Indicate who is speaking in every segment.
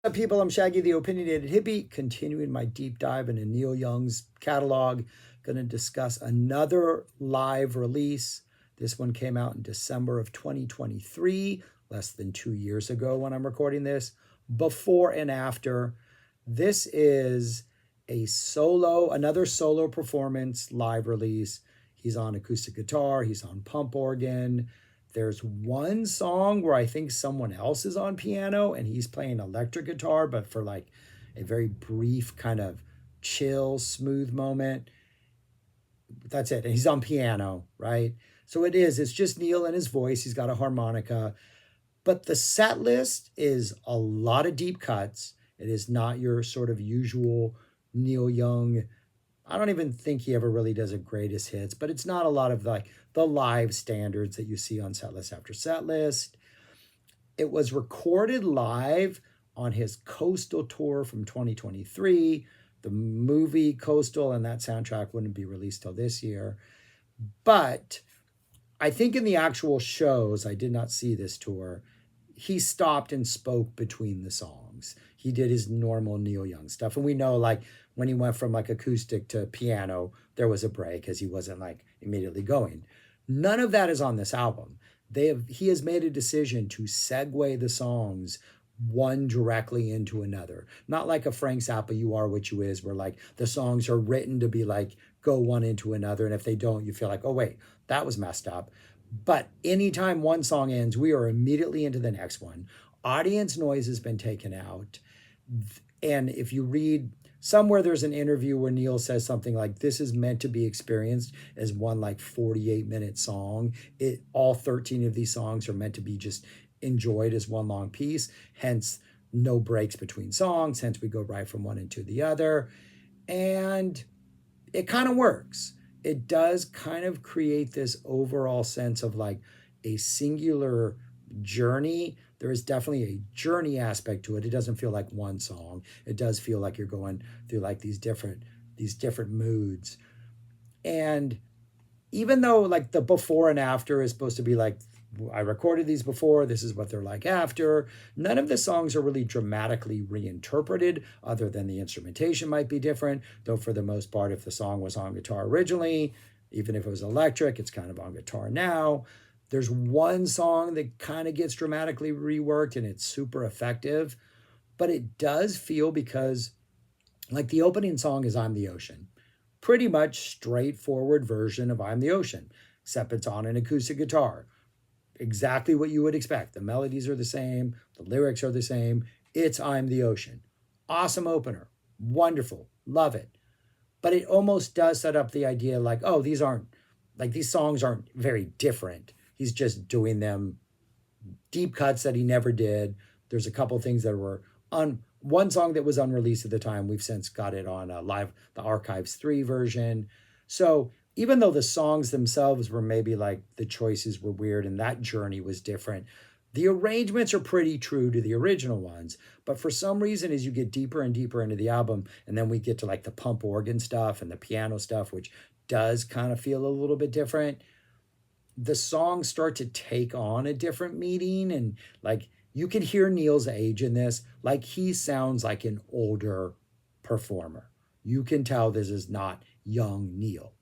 Speaker 1: Up, people? I'm Shaggy the Opinionated Hippie, continuing my deep dive into Neil Young's catalog. Going to discuss another live release. This one came out in December of 2023, less than 2 years ago when I'm recording this. Before and after. This is another solo performance live release. He's on acoustic guitar, he's on pump organ. There's one song where I think someone else is on piano and he's playing electric guitar, but for like a very brief kind of chill, smooth moment. That's it. And he's on piano, right? So it's just Neil and his voice. He's got a harmonica. But the set list is a lot of deep cuts. It is not your sort of usual Neil Young. I don't even think he ever really does a greatest hits, but it's not a lot of like the live standards that you see on set list after set list. It was recorded live on his Coastal tour from 2023. The movie Coastal and that soundtrack wouldn't be released till this year. But I think in the actual shows, I did not see this tour, he stopped and spoke between the songs. He did his normal Neil Young stuff. And we know like when he went from like acoustic to piano, there was a break as he wasn't like immediately going. None of that is on this album. He has made a decision to segue the songs one directly into another. Not like a Frank Zappa You Are What You Is, where like the songs are written to be like go one into another. And if they don't, you feel like, oh wait, that was messed up. But anytime one song ends, we are immediately into the next one. Audience noise has been taken out. And if you read somewhere, there's an interview where Neil says something like, this is meant to be experienced as one like 48-minute song. All 13 of these songs are meant to be just enjoyed as one long piece. Hence, no breaks between songs. Hence, we go right from one into the other. And it kind of works. It does kind of create this overall sense of like a singular journey. There is definitely a journey aspect to it. It doesn't feel like one song. It does feel like you're going through like these different moods. And even though like the before and after is supposed to be like, I recorded these before, this is what they're like after, none of the songs are really dramatically reinterpreted, other than the instrumentation might be different, though for the most part, if the song was on guitar originally, even if it was electric, it's kind of on guitar now. There's one song that kind of gets dramatically reworked and it's super effective, but it does feel, because like the opening song is I'm the Ocean. Pretty much straightforward version of I'm the Ocean, except it's on an acoustic guitar. Exactly what you would expect. The melodies are the same, the lyrics are the same. It's I'm the Ocean. Awesome opener. Wonderful. Love it. But it almost does set up the idea like, oh, these songs aren't very different. He's just doing them deep cuts that he never did. There's a couple things that were on one song that was unreleased at the time. We've since got it on live, the Archives 3 version. So even though the songs themselves were maybe like the choices were weird and that journey was different, the arrangements are pretty true to the original ones. But for some reason, as you get deeper and deeper into the album, and then we get to like the pump organ stuff and the piano stuff, which does kind of feel a little bit different, the songs start to take on a different meaning. And like you can hear Neil's age in this. Like he sounds like an older performer. You can tell this is not young Neil.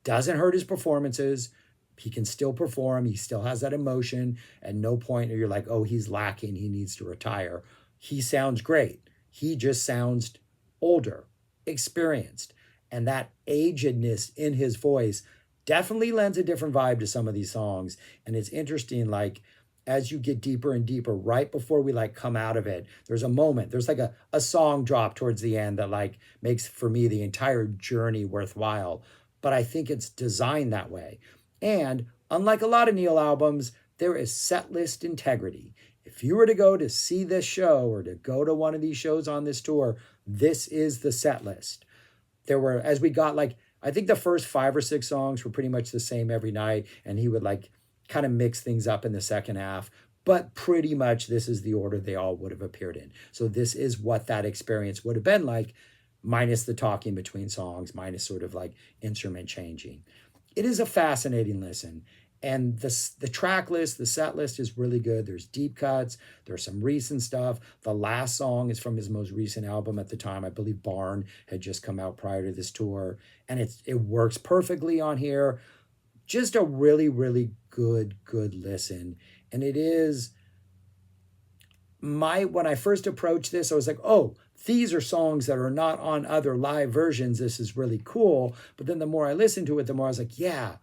Speaker 1: Doesn't hurt his performances. He can still perform. He still has that emotion. At no point are you like, oh, he's lacking, he needs to retire. He sounds great. He just sounds older, experienced. And that agedness in his voice definitely lends a different vibe to some of these songs. And it's interesting, like, as you get deeper and deeper, right before we like come out of it, there's a moment, there's like a song drop towards the end that like makes, for me, the entire journey worthwhile. But I think it's designed that way. And unlike a lot of Neil albums, there is set list integrity. If you were to go to see this show or to go to one of these shows on this tour, this is the set list. There were, as we got like, I think the first 5 or 6 songs were pretty much the same every night, and he would like kind of mix things up in the second half. But pretty much this is the order they all would have appeared in. So this is what that experience would have been like, minus the talking between songs, minus sort of like instrument changing. It is a fascinating listen. And the track list, the set list is really good. There's deep cuts. There's some recent stuff. The last song is from his most recent album at the time. I believe Barn had just come out prior to this tour. And it works perfectly on here. Just a really, really good listen. And it is when I first approached this, I was like, oh, these are songs that are not on other live versions. This is really cool. But then the more I listened to it, the more I was like, yeah,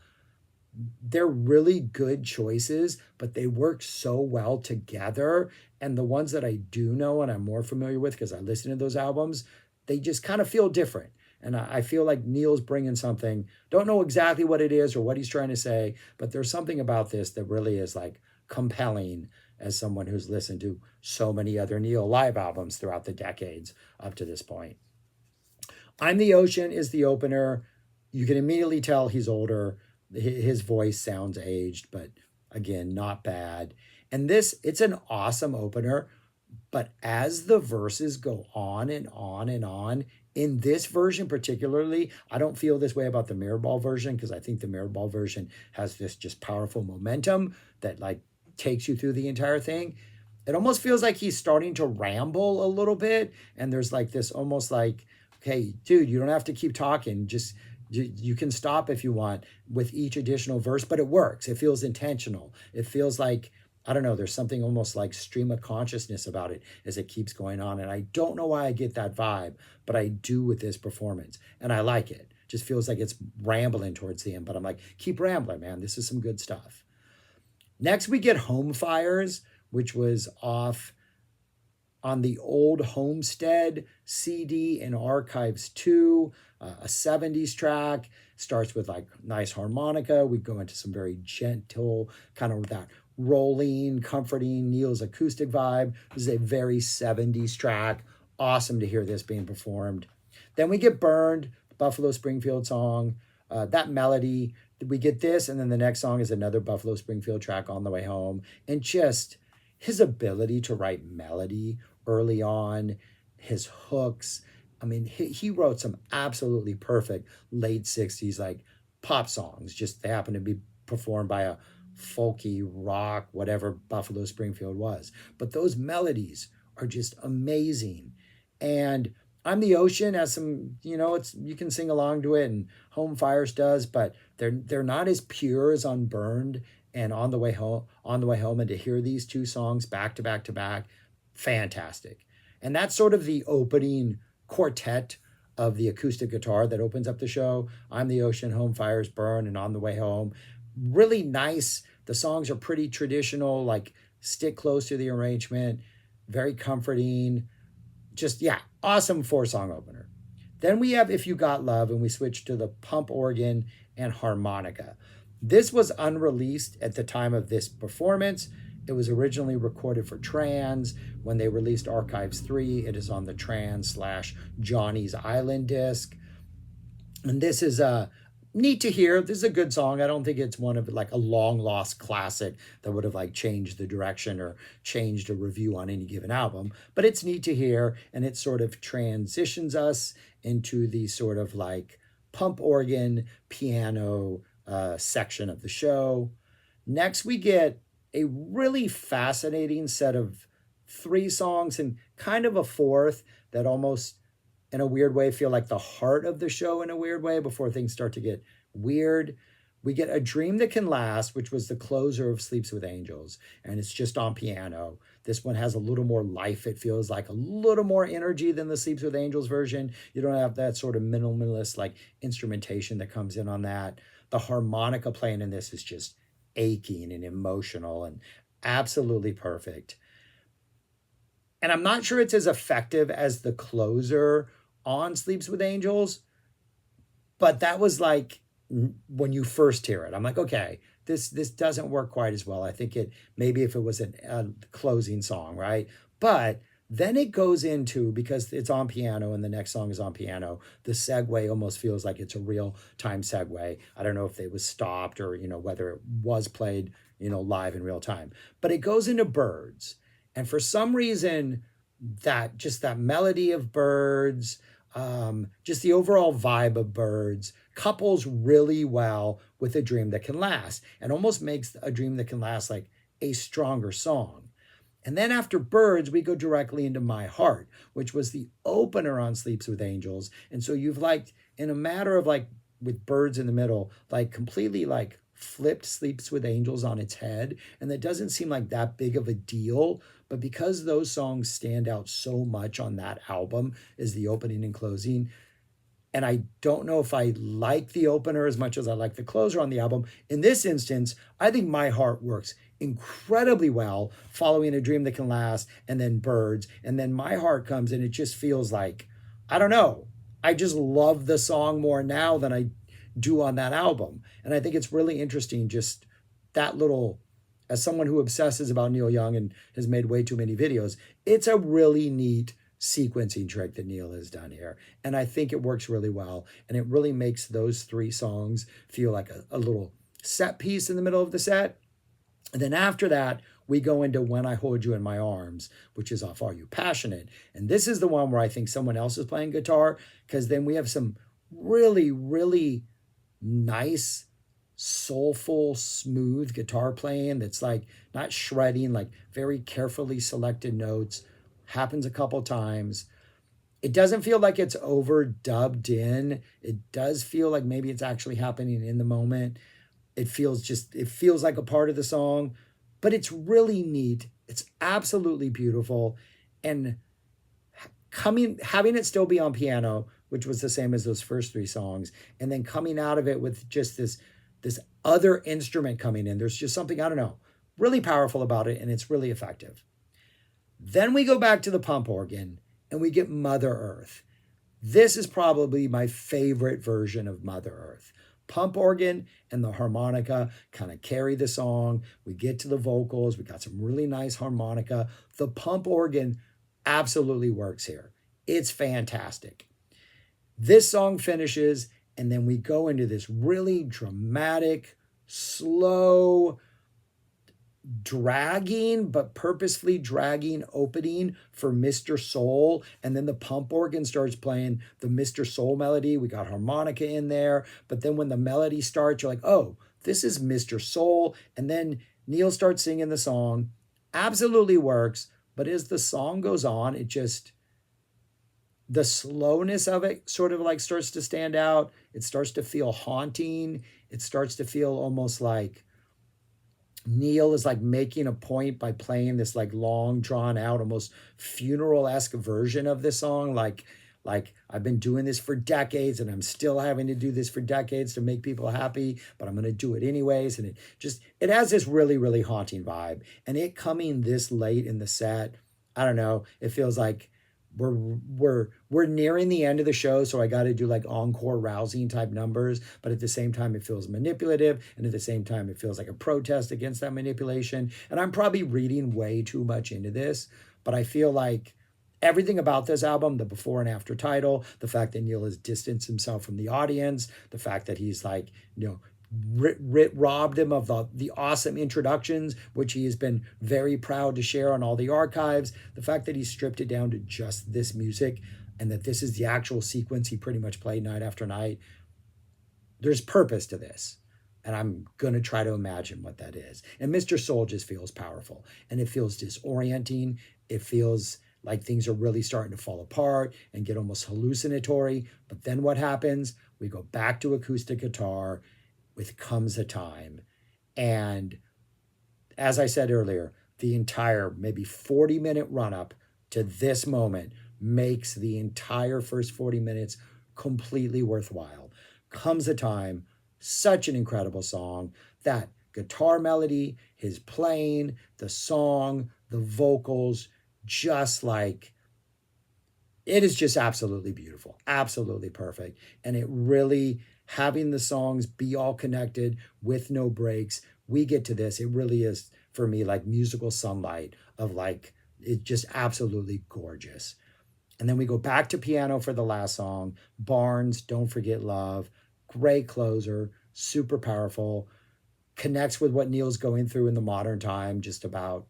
Speaker 1: they're really good choices, but they work so well together. And the ones that I do know and I'm more familiar with because I listen to those albums, they just kind of feel different. And I feel like Neil's bringing something. Don't know exactly what it is or what he's trying to say, but there's something about this that really is like compelling as someone who's listened to so many other Neil live albums throughout the decades up to this point. I'm the Ocean is the opener. You can immediately tell he's older. His voice sounds aged, but again, not bad. And it's an awesome opener. But as the verses go on and on and on, in this version particularly, I don't feel this way about the Mirrorball version because I think the Mirrorball version has this just powerful momentum that like takes you through the entire thing. It almost feels like he's starting to ramble a little bit. And there's like this almost like, okay, dude, you don't have to keep talking. Just you can stop if you want with each additional verse, but it works. It feels intentional. It feels like, I don't know, there's something almost like stream of consciousness about it as it keeps going on. And I don't know why I get that vibe, but I do with this performance. And I like it. Just feels like it's rambling towards the end, but I'm like, keep rambling, man. This is some good stuff. Next, we get Home Fires, which was off on the old Homestead CD in Archives 2, a 70s track. Starts with like nice harmonica. We go into some very gentle, kind of that rolling, comforting Neil's acoustic vibe. This is a very 70s track. Awesome to hear this being performed. Then we get Burned, Buffalo Springfield song. That melody, we get this, and then the next song is another Buffalo Springfield track, On the Way Home. And just his ability to write melody early on, his hooks. I mean, he wrote some absolutely perfect late 60s like pop songs. Just they happen to be performed by a folky rock, whatever Buffalo Springfield was. But those melodies are just amazing. And I'm the Ocean has some, it's you can sing along to it, and Home Fires does, but they're not as pure as on Burned and On the Way Home. And to hear these two songs back to back to back, fantastic. And that's sort of the opening quartet of the acoustic guitar that opens up the show. I'm the Ocean, Home Fires, Burn, and On the Way Home. Really nice. The songs are pretty traditional, like stick close to the arrangement, very comforting. Just, yeah, awesome 4-song opener. Then we have If You Got Love, and we switch to the pump organ and harmonica. This was unreleased at the time of this performance. It was originally recorded for Trans. When they released Archives 3, it is on the Trans/Johnny's Island disc. And this is neat to hear. This is a good song. I don't think it's one of like a long lost classic that would have like changed the direction or changed a review on any given album, but it's neat to hear. And it sort of transitions us into the sort of like pump organ piano section of the show. Next, we get a really fascinating set of 3 songs and kind of a 4th that almost in a weird way feel like the heart of the show in a weird way before things start to get weird. We get A Dream That Can Last, which was the closer of Sleeps with Angels, and it's just on piano. This one has a little more life. It feels like a little more energy than the Sleeps with Angels version. You don't have that sort of minimalist like instrumentation that comes in on that. The harmonica playing in this is just aching and emotional and absolutely perfect. And I'm not sure it's as effective as the closer on Sleeps with Angels, but that was like when you first hear it, I'm like, okay, this doesn't work quite as well. I think maybe if it was a closing song, right? But then it goes into, because it's on piano and the next song is on piano, the segue almost feels like it's a real time segue. I don't know if it was stopped or, whether it was played, live in real time, but it goes into Birds. And for some reason, that melody of Birds, just the overall vibe of Birds couples really well with A Dream That Can Last and almost makes A Dream That Can Last like a stronger song. And then after Birds, we go directly into My Heart, which was the opener on Sleeps with Angels. And so you've like, in a matter of like, with Birds in the middle, like completely like flipped Sleeps with Angels on its head. And that doesn't seem like that big of a deal. But because those songs stand out so much on that album as the opening and closing, and I don't know if I like the opener as much as I like the closer on the album. In this instance, I think My Heart works incredibly well following A Dream That Can Last and then Birds. And then My Heart comes and it just feels like, I don't know, I just love the song more now than I do on that album. And I think it's really interesting, just that little, as someone who obsesses about Neil Young and has made way too many videos, it's a really neat sequencing trick that Neil has done here. And I think it works really well. And it really makes those three songs feel like a little set piece in the middle of the set. And then after that, we go into When I Hold You in My Arms, which is off Are You Passionate? And this is the one where I think someone else is playing guitar, because then we have some really, really nice, soulful, smooth guitar playing that's like not shredding, like very carefully selected notes. Happens a couple times. It doesn't feel like it's overdubbed in. It does feel like maybe it's actually happening in the moment. It feels like a part of the song, but it's really neat. It's absolutely beautiful. And having it still be on piano, which was the same as those first three songs, and then coming out of it with just this other instrument coming in. There's just something, I don't know, really powerful about it, and it's really effective. Then we go back to the pump organ and we get Mother Earth. This is probably my favorite version of Mother Earth. Pump organ and the harmonica kind of carry the song. We get to the vocals. We got some really nice harmonica. The pump organ absolutely works here. It's fantastic. This song finishes, and then we go into this really dramatic, slow, dragging, but purposefully dragging opening for Mr. Soul. And then the pump organ starts playing the Mr. Soul melody. We got harmonica in there. But then when the melody starts, you're like, oh, this is Mr. Soul. And then Neil starts singing the song. Absolutely works. But as the song goes on, it just, the slowness of it sort of like starts to stand out. It starts to feel haunting. It starts to feel almost like Neil is like making a point by playing this like long drawn out, almost funeral-esque version of this song. Like I've been doing this for decades and I'm still having to do this for decades to make people happy, but I'm going to do it anyways. And it has this really, really haunting vibe. And it coming this late in the set, I don't know, it feels like we're nearing the end of the show, so I got to do like encore rousing type numbers, but at the same time it feels manipulative, and at the same time it feels like a protest against that manipulation. And I'm probably reading way too much into this, but I feel like everything about this album, the before and after title, the fact that Neil has distanced himself from the audience, the fact that he's like, robbed him of the awesome introductions, which he has been very proud to share on all the archives. The fact that he stripped it down to just this music and that this is the actual sequence he pretty much played night after night. There's purpose to this. And I'm going to try to imagine what that is. And Mr. Soul just feels powerful. And it feels disorienting. It feels like things are really starting to fall apart and get almost hallucinatory. But then what happens? We go back to acoustic guitar with Comes a Time. And as I said earlier, the entire maybe 40-minute run-up to this moment makes the entire first 40 minutes completely worthwhile. Comes a Time, such an incredible song. That guitar melody, his playing, the song, the vocals, just like, it is just absolutely beautiful, absolutely perfect. And it really, having the songs be all connected with no breaks, we get to this. It really is, for me, like musical sunlight of like, it's just absolutely gorgeous. And then we go back to piano for the last song, Barnes, Don't Forget Love. Great closer, super powerful, connects with what Neil's going through in the modern time, just about,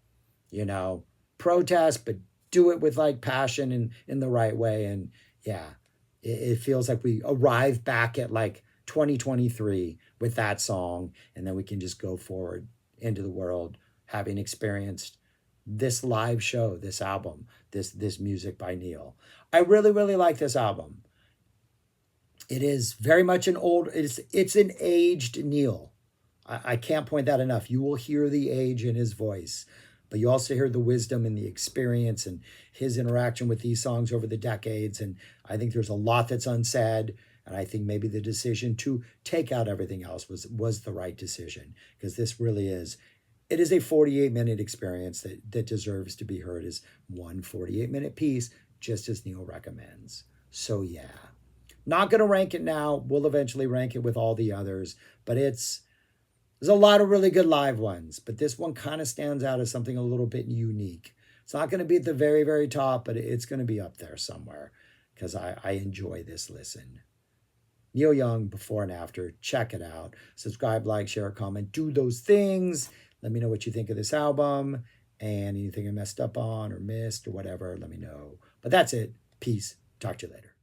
Speaker 1: protest, but do it with like passion and in the right way. And yeah, it feels like we arrive back at like 2023 with that song, and then we can just go forward into the world having experienced this live show, this album, this music by Neil. I really, really like this album. It is very much it's an aged Neil. I can't point that enough. You will hear the age in his voice, but you also hear the wisdom and the experience and his interaction with these songs over the decades. And I think there's a lot that's unsaid. And I think maybe the decision to take out everything else was the right decision, because this really is, it is a 48-minute experience that deserves to be heard as one 48-minute piece, just as Neil recommends. So yeah, not going to rank it now. We'll eventually rank it with all the others, but there's a lot of really good live ones, but this one kind of stands out as something a little bit unique. It's not going to be at the very, very top, but it's going to be up there somewhere, because I enjoy this listen. Neil Young, before and after. Check it out. Subscribe, like, share, comment, do those things. Let me know what you think of this album, and anything I messed up on or missed or whatever, let me know. But that's it. Peace. Talk to you later.